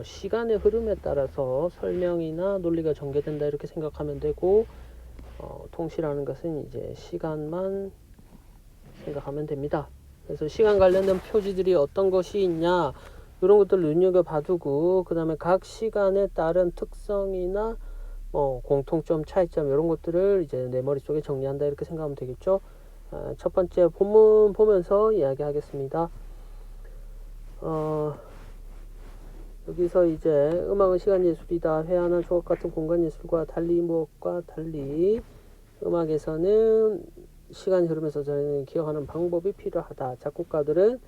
시간의 흐름에 따라서 설명이나 논리가 전개된다 이렇게 생각하면 되고, 통시라는 것은 이제 시간만 생각하면 됩니다. 그래서 시간 관련된 표지들이 어떤 것이 있냐 이런 것들 눈여겨봐두고, 그 다음에 각 시간에 따른 특성이나 공통점, 차이점 이런 것들을 이제 내 머릿속에 정리한다 이렇게 생각하면 되겠죠. 첫 번째 본문 보면서 이야기하겠습니다. 여기서 이제 음악은 시간 예술이다. 회화나 조각 같은 공간 예술과 달리 무엇과 달리 음악에서는 시간이 흐르면서 저희는 기억하는 방법이 필요하다. 작곡가들은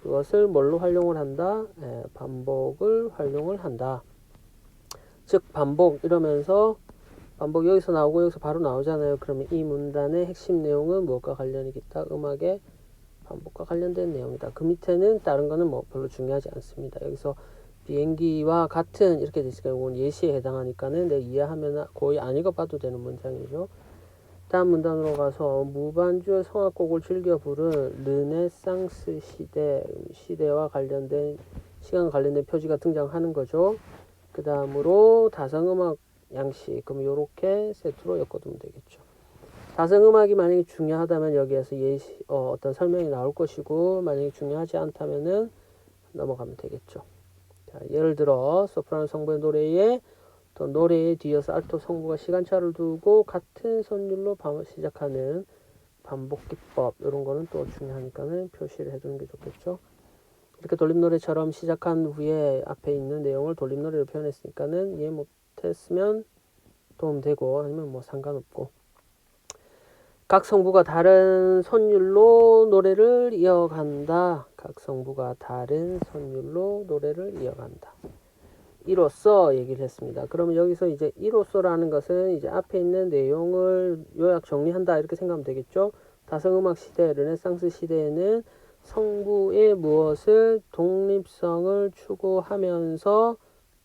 그것을 뭘로 활용을 한다? 반복을 활용을 한다. 즉 반복 이러면서 반복 여기서 나오고 여기서 바로 나오잖아요. 그러면 이 문단의 핵심 내용은 무엇과 관련이 있다? 음악의 반복과 관련된 내용이다. 그 밑에는 다른 거는 뭐 별로 중요하지 않습니다. 여기서 비행기와 같은 이렇게 돼 있으니까 이건 예시에 해당하니까는 내가 이해하면 거의 안 읽어봐도 되는 문장이죠. 다음 문단으로 가서 무반주의 성악곡을 즐겨 부른 르네상스 시대와 관련된 시간 관련된 표지가 등장하는 거죠. 그 다음으로 다성음악 양식, 그럼 요렇게 세트로 엮어두면 되겠죠. 다성음악이 만약에 중요하다면 여기에서 어떤 설명이 나올 것이고, 만약에 중요하지 않다면은 넘어가면 되겠죠. 자, 예를 들어 소프라노 성부의 노래에 또 노래에 뒤어서 알토 성부가 시간차를 두고 같은 선율로 시작하는 반복 기법, 이런 거는 또 중요하니까는 표시를 해두는 게 좋겠죠. 이렇게 돌림노래처럼 시작한 후에 앞에 있는 내용을 돌림노래로 표현했으니까는 이해 못했으면 도움되고, 아니면 뭐 상관없고. 각 성부가 다른 선율로 노래를 이어간다. 각 성부가 다른 선율로 노래를 이어간다. 이로써 얘기를 했습니다. 그러면 여기서 이제 이로써라는 것은 이제 앞에 있는 내용을 요약 정리한다 이렇게 생각하면 되겠죠. 다성음악 시대, 르네상스 시대에는 성부의 무엇을 독립성을 추구하면서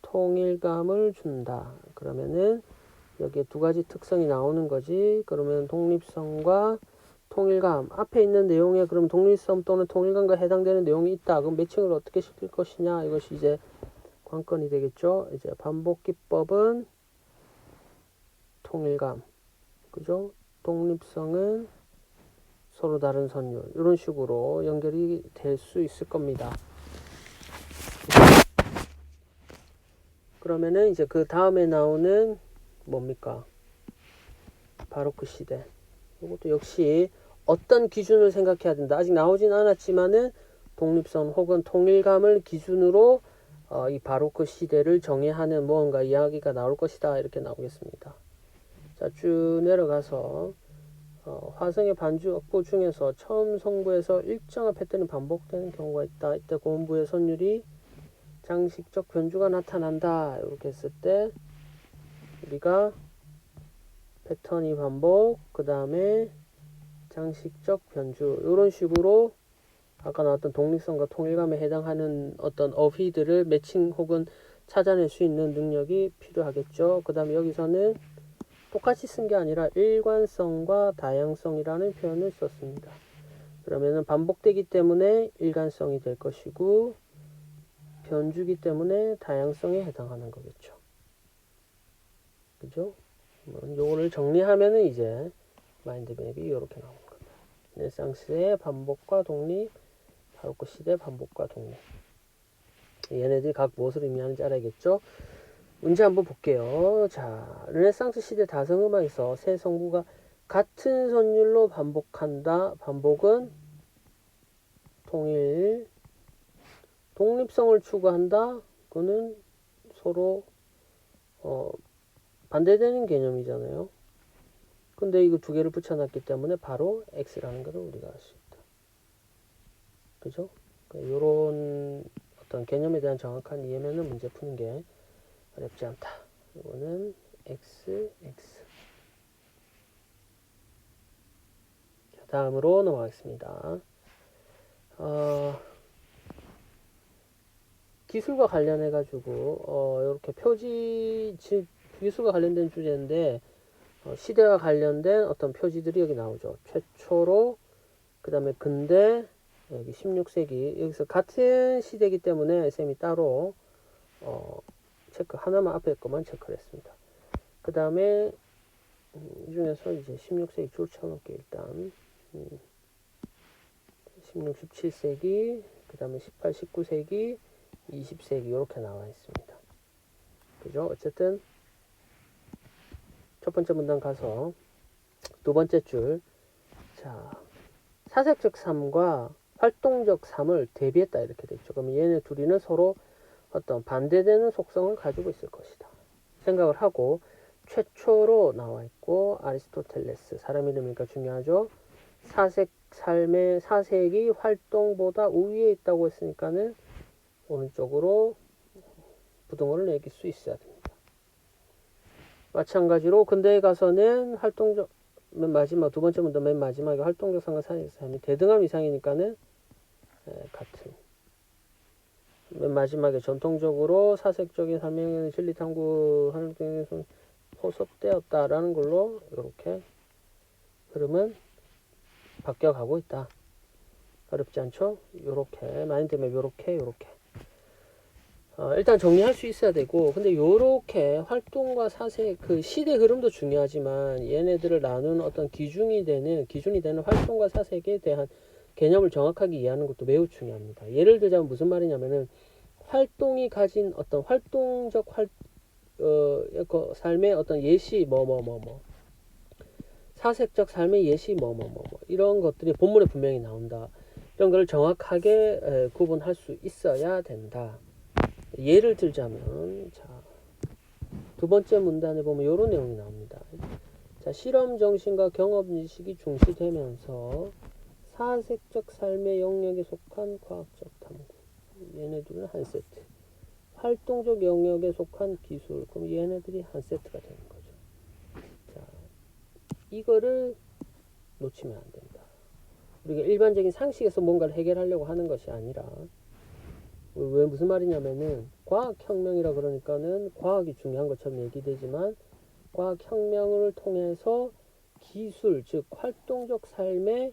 통일감을 준다. 그러면은 여기에 두 가지 특성이 나오는 거지. 그러면 독립성과 통일감, 앞에 있는 내용에 그럼 독립성 또는 통일감과 해당되는 내용이 있다. 그럼 매칭을 어떻게 시킬 것이냐, 이것이 이제 관건이 되겠죠. 이제 반복 기법은 통일감, 그죠? 독립성은 서로 다른 선율, 이런 식으로 연결이 될 수 있을 겁니다. 그러면은 이제 그 다음에 나오는 뭡니까? 바로크 시대. 이것도 역시 어떤 기준을 생각해야 된다. 아직 나오진 않았지만은 독립성 혹은 통일감을 기준으로 이 바로크 시대를 정의하는 무언가 이야기가 나올 것이다. 이렇게 나오겠습니다. 자, 쭉 내려가서 화성의 반주 악보 중에서 처음 성부에서 일정한 패턴이 반복되는 경우가 있다. 이때 고음부의 선율이 장식적 변주가 나타난다. 이렇게 했을 때 우리가 패턴이 반복, 그 다음에 장식적 변주, 이런 식으로 아까 나왔던 독립성과 통일감에 해당하는 어떤 어휘들을 매칭 혹은 찾아낼 수 있는 능력이 필요하겠죠. 그 다음에 여기서는 똑같이 쓴 게 아니라 일관성과 다양성이라는 표현을 썼습니다. 그러면은 반복되기 때문에 일관성이 될 것이고, 변주기 때문에 다양성에 해당하는 거겠죠. 그죠? 요거를 정리하면은 이제 마인드맵이 이렇게 나오는 겁니다. 르네상스의 반복과 독립, 바로크 시대 반복과 독립. 얘네들이 각 무엇을 의미하는지 알아야겠죠? 문제 한번 볼게요. 자, 르네상스 시대 다성음악에서 세 성부가 같은 선율로 반복한다. 반복은 통일, 독립성을 추구한다. 그거는 서로 반대되는 개념이잖아요. 근데 이거 두 개를 붙여놨기 때문에 바로 X라는 것을 우리가 알 수 있다. 그죠? 요런 어떤 개념에 대한 정확한 이해면은 문제 푸는 게 어렵지 않다. 이거는 X. 자, 다음으로 넘어가겠습니다. 기술과 관련해가지고, 이렇게 표지, 기술과 관련된 주제인데, 시대와 관련된 어떤 표지들이 여기 나오죠. 최초로, 그 다음에 근대, 여기 16세기, 여기서 같은 시대이기 때문에 쌤이 따로 체크 하나만 앞에 것만 체크를 했습니다. 그 다음에 이 중에서 이제 16세기 줄쳐놓게 일단 16, 17세기 그 다음에 18, 19세기 20세기 이렇게 나와 있습니다. 그죠? 어쨌든 첫 번째 문단 가서 두 번째 줄, 자 사색적 삶과 활동적 삶을 대비했다 이렇게 됐죠. 그러면 얘네 둘이는 서로 어떤 반대되는 속성을 가지고 있을 것이다 생각을 하고, 최초로 나와 있고 아리스토텔레스, 사람 이름이니까 중요하죠. 사색 삶의 사색이 활동보다 우위에 있다고 했으니까는 오른쪽으로 부등호를 매길 수 있어야 됩니다. 마찬가지로 근대에 가서는 활동적, 맨 마지막 두 번째 문단 맨 마지막에 활동적 삶과 사색적 삶이 대등함 이상이니까는 같은. 맨 마지막에 전통적으로 사색적인 삶의 진리 탐구하는 중에서 포섭되었다라는 걸로 이렇게 흐름은 바뀌어가고 있다. 어렵지 않죠? 요렇게 마인드맵 요렇게 일단 정리할 수 있어야 되고, 근데 요렇게 활동과 사색 그 시대 흐름도 중요하지만 얘네들을 나누는 어떤 기준이 되는 활동과 사색에 대한 개념을 정확하게 이해하는 것도 매우 중요합니다. 예를 들자면 무슨 말이냐면은 활동이 가진 어떤 활동적 삶의 어떤 예시 사색적 삶의 예시 이런 것들이 본문에 분명히 나온다. 이런 걸 정확하게 구분할 수 있어야 된다. 예를 들자면 자, 두 번째 문단에 보면 이런 내용이 나옵니다. 자, 실험 정신과 경험 지식이 중시되면서 사색적 삶의 영역에 속한 과학적 탐구, 얘네들은 한 세트. 활동적 영역에 속한 기술, 그럼 얘네들이 한 세트가 되는 거죠. 자, 이거를 놓치면 안 된다. 우리가 일반적인 상식에서 뭔가를 해결하려고 하는 것이 아니라, 왜 무슨 말이냐면은 과학혁명이라 그러니까는 과학이 중요한 것처럼 얘기되지만 과학혁명을 통해서 기술, 즉 활동적 삶의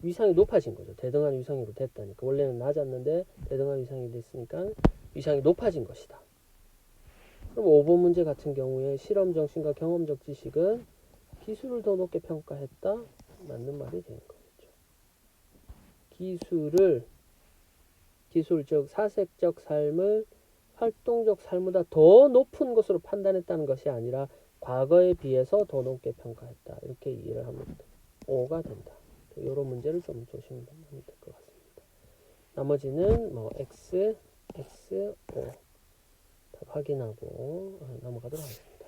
위상이 높아진 거죠. 대등한 위상으로 됐다니까. 원래는 낮았는데 대등한 위상이 됐으니까 위상이 높아진 것이다. 그럼 5번 문제 같은 경우에 실험 정신과 경험적 지식은 기술을 더 높게 평가했다. 맞는 말이 되는 거겠죠. 기술 즉 사색적 삶을 활동적 삶보다 더 높은 것으로 판단했다는 것이 아니라 과거에 비해서 더 높게 평가했다. 이렇게 이해를 하면 5가 된다. 이런 문제를 좀 조심하면 될 것 같습니다. 나머지는 뭐 X, O 답 확인하고 넘어가도록 하겠습니다.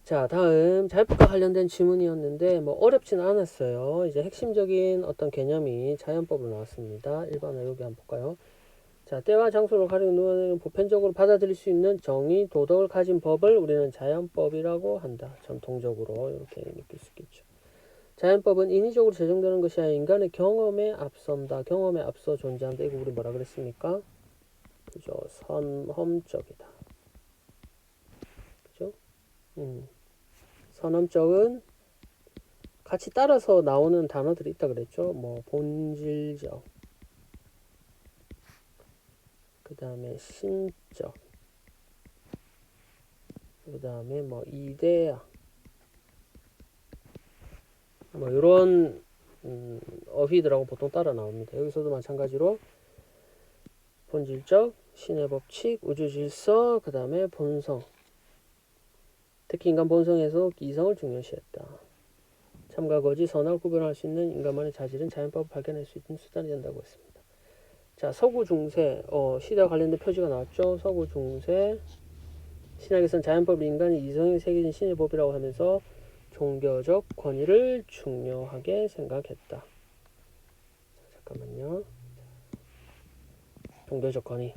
자, 다음 자연법과 관련된 질문이었는데 뭐 어렵지는 않았어요. 이제 핵심적인 어떤 개념이 자연법으로 나왔습니다. 1번을 여기 한번 볼까요? 자, 때와 장소를 가리는 누구는 보편적으로 받아들일 수 있는 정의, 도덕을 가진 법을 우리는 자연법이라고 한다. 전통적으로 이렇게 느낄 수 있겠죠. 자연법은 인위적으로 제정되는 것이 아니라 인간의 경험에 앞선다. 경험에 앞서 존재한다. 이거 우리 뭐라 그랬습니까? 그죠? 선험적이다. 그죠? 선험적은 같이 따라서 나오는 단어들이 있다 그랬죠. 뭐 본질적, 그 다음에 신적, 그 다음에 뭐 이데아, 뭐 이런 어휘들하고 보통 따라 나옵니다. 여기서도 마찬가지로 본질적, 신의 법칙, 우주 질서, 그 다음에 본성. 특히 인간 본성에서 이성을 중요시했다. 참과 거짓, 선악을 구별할 수 있는 인간만의 자질은 자연법을 발견할 수 있는 수단이 된다고 했습니다. 자, 서구 중세, 시대와 관련된 표지가 나왔죠. 서구 중세, 신학에서는 자연법을 인간의 이성에 새겨진 신의 법이라고 하면서 종교적 권위를 중요하게 생각했다. 자, 잠깐만요. 종교적 권위.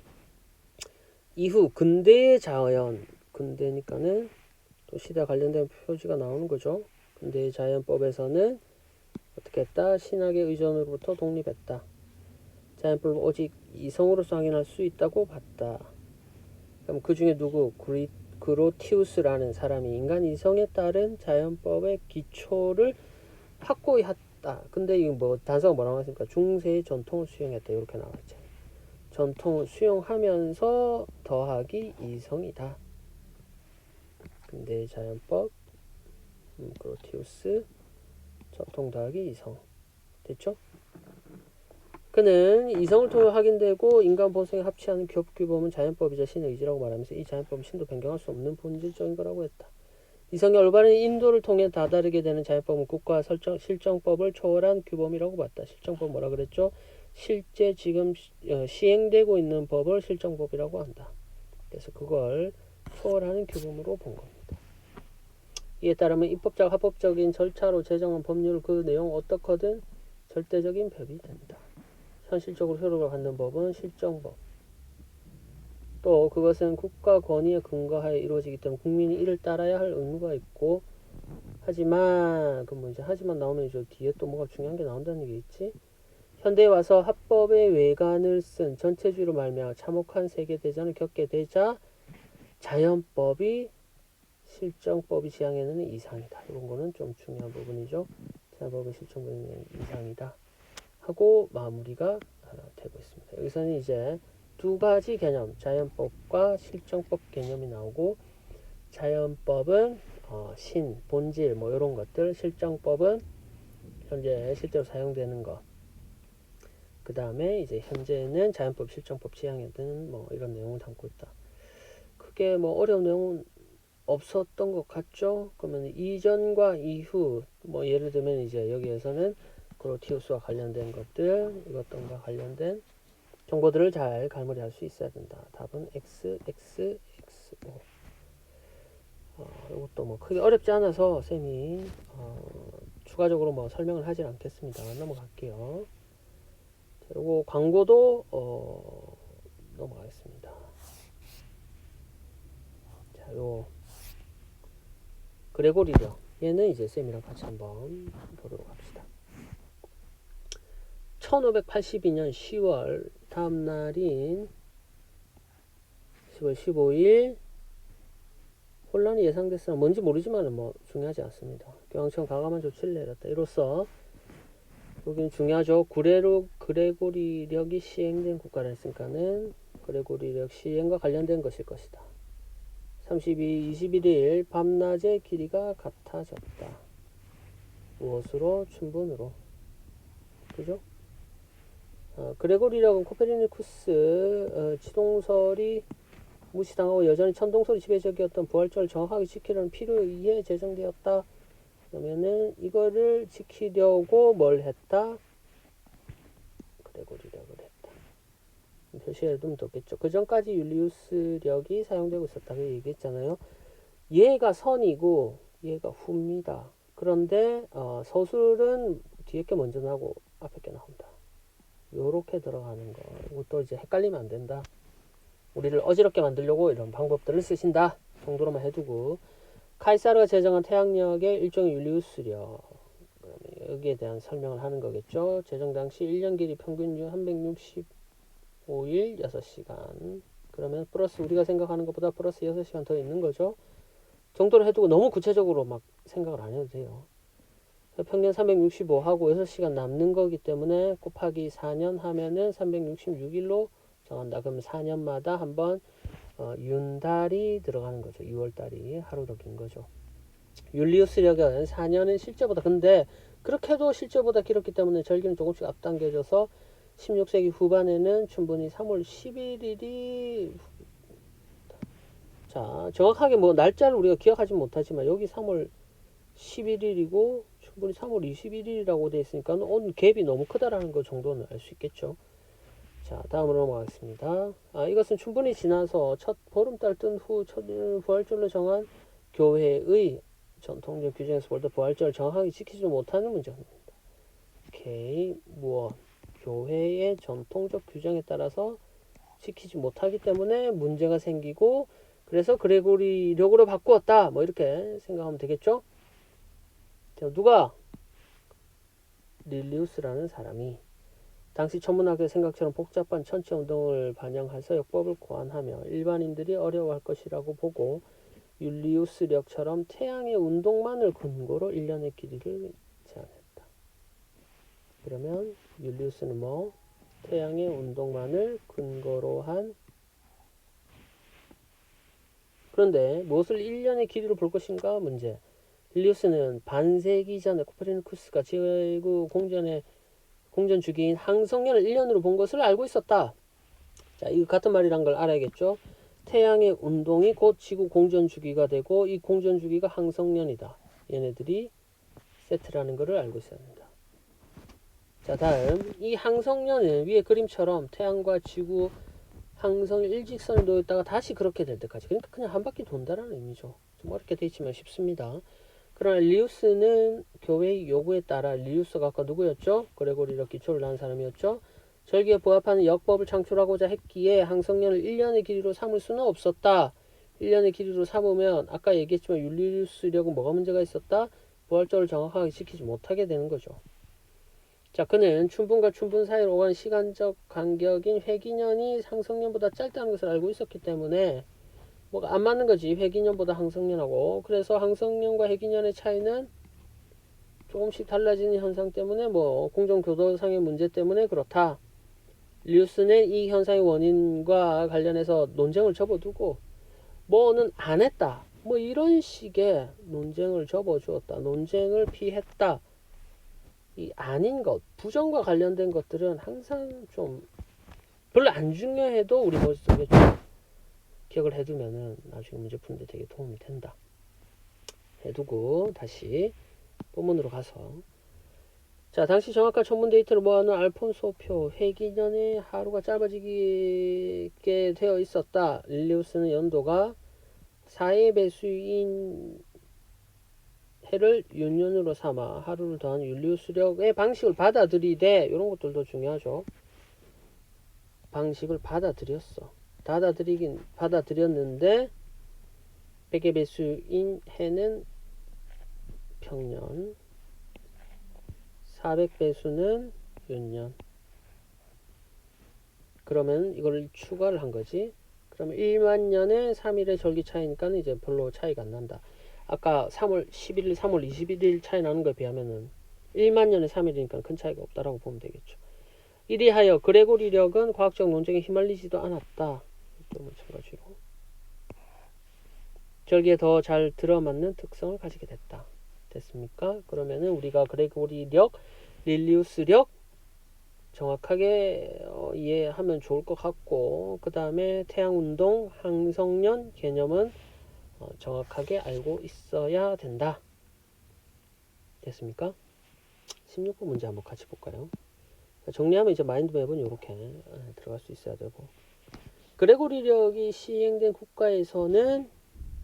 이후 근대의 자연, 근대니까는 또 시대와 관련된 표지가 나오는 거죠. 근대의 자연법에서는 어떻게 했다? 신학의 의존으로부터 독립했다. 자연법을 오직 이성으로서 확인할 수 있다고 봤다. 그럼 그 중에 누구? 그로티우스라는 사람이 인간 이성에 따른 자연법의 기초를 확고히 했다. 근데 이거 뭐 단서가 뭐라고 했습니까? 중세의 전통을 수용했다. 이렇게 나왔죠. 전통을 수용하면서 더하기 이성이다. 근대 자연법, 그로티우스, 전통 더하기 이성. 됐죠? 그는 이성을 통해 확인되고 인간 본성에 합치하는 겹규범은 자연법이자 신의 의지라고 말하면서 이 자연법은 신도 변경할 수 없는 본질적인 거라고 했다. 이성의 올바른 인도를 통해 다다르게 되는 자연법은 국가 실정법을 초월한 규범이라고 봤다. 실정법 뭐라 그랬죠? 실제 지금 시행되고 있는 법을 실정법이라고 한다. 그래서 그걸 초월하는 규범으로 본 겁니다. 이에 따르면 입법자가 합법적인 절차로 제정한 법률 그 내용 어떻거든 절대적인 법이 된다. 현실적으로 효력을 갖는 법은 실정법. 또 그것은 국가 권위에 근거하여 이루어지기 때문에 국민이 이를 따라야 할 의무가 있고 하지만 하지만 나오면 이제 뒤에 또 뭐가 중요한 게 나온다는 게 있지. 현대에 와서 합법의 외관을 쓴 전체주의로 말미암아 참혹한 세계대전을 겪게 되자 자연법이 실정법이 지향에는 이상이다. 이런 거는 좀 중요한 부분이죠. 자연법의 실정법이 이상이다. 하고 마무리가 되고 있습니다. 여기서는 이제 두 가지 개념, 자연법과 실정법 개념이 나오고 자연법은 신, 본질 뭐 이런 것들, 실정법은 현재 실제로 사용되는 것. 그 다음에 이제 현재는 자연법, 실정법 지향에 드는 뭐 이런 내용을 담고 있다. 크게 뭐 어려운 내용은 없었던 것 같죠? 그러면 이전과 이후 뭐 예를 들면 이제 여기에서는 그로티우스와 관련된 것들, 이것과 관련된 정보들을 잘 갈무리할 수 있어야 된다. 답은 X, X, X, O. 이것도 뭐 크게 어렵지 않아서 쌤이 추가적으로 뭐 설명을 하진 않겠습니다. 넘어갈게요. 그리고 광고도 넘어가겠습니다. 자, 요 그레고리력 얘는 이제 쌤이랑 같이 한번 보도록 합시다. 1582년 10월 다음 날인 10월 15일 혼란이 예상됐으나 뭔지 모르지만 뭐 중요하지 않습니다. 교황청 과감한 조치를 내렸다. 이로써 여기는 중요하죠. 그레고리력이 시행된 국가라 했으니까는 그레고리력 시행과 관련된 것일 것이다. 21일 밤낮의 길이가 같아졌다. 무엇으로? 춘분으로. 그죠? 그레고리력은 코페르니쿠스 치동설이 무시당하고 여전히 천동설이 지배적이었던 부활절을 정확하게 지키려는 필요에 의해 제정되었다. 그러면은 이거를 지키려고 뭘 했다? 그레고리력을 했다. 표시해 두면 좋겠죠. 그 전까지 율리우스력이 사용되고 있었다고 얘기했잖아요. 얘가 선이고 얘가 후입니다. 그런데 서술은 뒤에 게 먼저 나오고 앞에 게 나온다. 요렇게 들어가는 거. 이것도 이제 헷갈리면 안 된다. 우리를 어지럽게 만들려고 이런 방법들을 쓰신다 정도로만 해두고, 카이사르가 제정한 태양력의 일종의 율리우스력, 여기에 대한 설명을 하는 거겠죠. 제정 당시 1년 길이 평균 365일 6시간, 그러면 플러스 우리가 생각하는 것보다 플러스 6시간 더 있는 거죠. 정도로 해두고 너무 구체적으로 막 생각을 안 해도 돼요. 평년 365하고 6시간 남는 거기 때문에 곱하기 4년 하면은 366일로 정한다. 그러면 4년마다 한번 윤달이 들어가는 거죠. 6월달이 하루 더 긴 거죠. 율리우스력은 4년은 실제보다, 근데 그렇게도 실제보다 길었기 때문에 절기는 조금씩 앞당겨져서 16세기 후반에는 충분히 3월 11일이 자 정확하게 뭐 날짜를 우리가 기억하지 못하지만 여기 3월 11일이고 충분히 3월 21일이라고 되어 있으니까 오늘 갭이 너무 크다라는 거 정도는 알 수 있겠죠. 자, 다음으로 넘어가겠습니다. 이것은 충분히 지나서 첫 보름달 뜬 후 첫 부활절로 정한 교회의 전통적 규정에서 볼 때 부활절을 정확하게 지키지 못하는 문제입니다. 오케이, 무엇? 교회의 전통적 규정에 따라서 지키지 못하기 때문에 문제가 생기고, 그래서 그레고리력으로 바꾸었다. 뭐 이렇게 생각하면 되겠죠? 자, 누가? 릴리우스라는 사람이 당시 천문학의 생각처럼 복잡한 천체 운동을 반영해서 역법을 고안하며 일반인들이 어려워할 것이라고 보고 율리우스력처럼 태양의 운동만을 근거로 1년의 길이를 제한했다. 그러면 율리우스는 뭐? 태양의 운동만을 근거로 한. 그런데 무엇을 1년의 길이로 볼 것인가 문제. 릴리우스는 반세기 전에 코페르니쿠스가 지구 공전 주기인 항성년을 1년으로 본 것을 알고 있었다. 자, 이거 같은 말이란 걸 알아야겠죠. 태양의 운동이 곧 지구 공전 주기가 되고 이 공전 주기가 항성년이다. 얘네들이 세트라는 것을 알고 있어야 합니다. 자, 다음 이 항성년은 위에 그림처럼 태양과 지구 항성 일직선을 놓였다가 다시 그렇게 될 때까지, 그러니까 그냥 한 바퀴 돈다라는 의미죠. 좀 어렵게 되어 있지만 쉽습니다. 그러나 릴리우스는 교회의 요구에 따라, 릴리우스가 아까 누구였죠? 그레고리력 기초를 난 사람이었죠. 절기에 부합하는 역법을 창출하고자 했기에 항성년을 1년의 길이로 삼을 수는 없었다. 1년의 길이로 삼으면 아까 얘기했지만 율리우스력은 뭐가 문제가 있었다? 부활절을 정확하게 지키지 못하게 되는 거죠. 자, 그는 춘분과 춘분 사이로 오가는 시간적 간격인 회기년이 항성년보다 짧다는 것을 알고 있었기 때문에 뭐가 안 맞는 거지. 회기년보다 항성년하고. 그래서 항성년과 회기년의 차이는 조금씩 달라지는 현상 때문에 뭐 공정교도상의 문제 때문에 그렇다. 릴리우스는 이 현상의 원인과 관련해서 논쟁을 접어두고 뭐는 안 했다. 뭐 이런 식의 논쟁을 접어주었다. 논쟁을 피했다. 이 아닌 것, 부정과 관련된 것들은 항상 좀 별로 안 중요해도 우리 머릿속에 좀 기억을 해두면은 나중에 문제 푸는데 되게 도움이 된다. 해두고 다시 본문으로 가서, 자, 당시 정확한 천문 데이터를 모아놓은 알폰소표 회기년의 하루가 짧아지게 되어 있었다. 릴리우스는 연도가 4의 배수인 해를 윤년으로 삼아 하루를 더한 율리우스력의 방식을 받아들이되, 이런 것들도 중요하죠. 방식을 받아들였어. 받아들였는데 100의 배수인 해는 평년, 400배수는 윤년. 그러면 이걸 추가를 한 거지. 그러면 1만 년에 3일의 절기 차이니까 이제 별로 차이가 안 난다. 아까 3월 11일, 3월 21일 차이 나는 거에 비하면은 1만 년에 3일이니까 큰 차이가 없다라고 보면 되겠죠. 이리하여 그레고리력은 과학적 논쟁에 휘말리지도 않았다. 또 마찬가지로 절기에 더 잘 들어맞는 특성을 가지게 됐다. 됐습니까? 그러면은 우리가 그레고리력, 릴리우스력 정확하게 이해하면 좋을 것 같고, 그 다음에 태양운동, 항성년 개념은 정확하게 알고 있어야 된다. 됐습니까? 16번 문제 한번 같이 볼까요? 정리하면 이제 마인드맵은 이렇게 들어갈 수 있어야 되고, 그레고리력이 시행된 국가에서는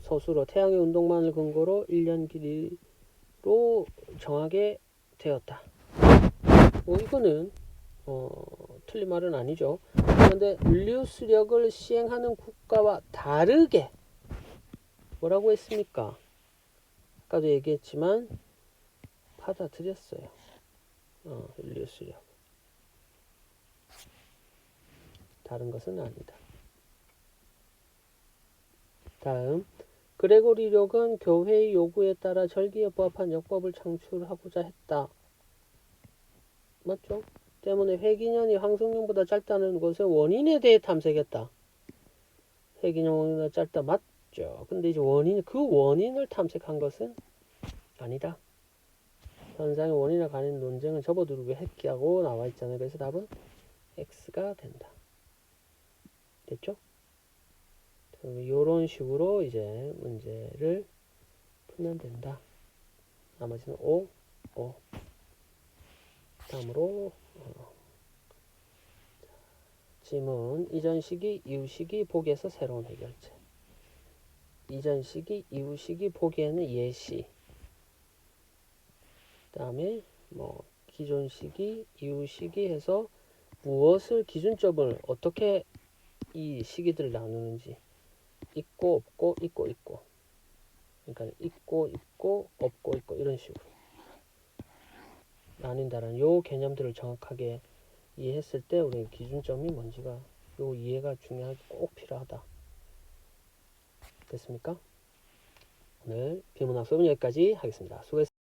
서술어 태양의 운동만을 근거로 1년 길이로 정하게 되었다. 뭐 이거는 틀린 말은 아니죠. 그런데 율리우스력을 시행하는 국가와 다르게 뭐라고 했습니까? 아까도 얘기했지만 받아들였어요. 율리우스력. 다른 것은 아니다. 다음, 그레고리력은 교회의 요구에 따라 절기에 부합한 역법을 창출하고자 했다. 맞죠? 때문에 회기년이 항성년보다 짧다는 것의 원인에 대해 탐색했다. 회기년보다 짧다 맞죠? 근데 이제 그 원인을 탐색한 것은 아니다. 현상의 원인에 관한 논쟁은 접어두고 했기하고 나와 있잖아요. 그래서 답은 X가 된다. 됐죠? 이런 식으로 이제 문제를 풀면 된다. 나머지는 O. 다음으로 지문 이전 시기, 이후 시기 보기에서 새로운 해결책. 이전 시기, 이후 시기 보기에는 예시. 그다음에 뭐 기존 시기, 이후 시기 해서 무엇을 기준점을 어떻게 이 시기들을 나누는지. 있고 없고 있고 있고. 그러니까 있고 있고 없고 있고 이런 식으로 나뉜다는 요 개념들을 정확하게 이해했을 때 우리 기준점이 뭔지가 요 이해가 중요하게 꼭 필요하다. 됐습니까? 오늘 비문학습은 여기까지 하겠습니다. 수고했습니다.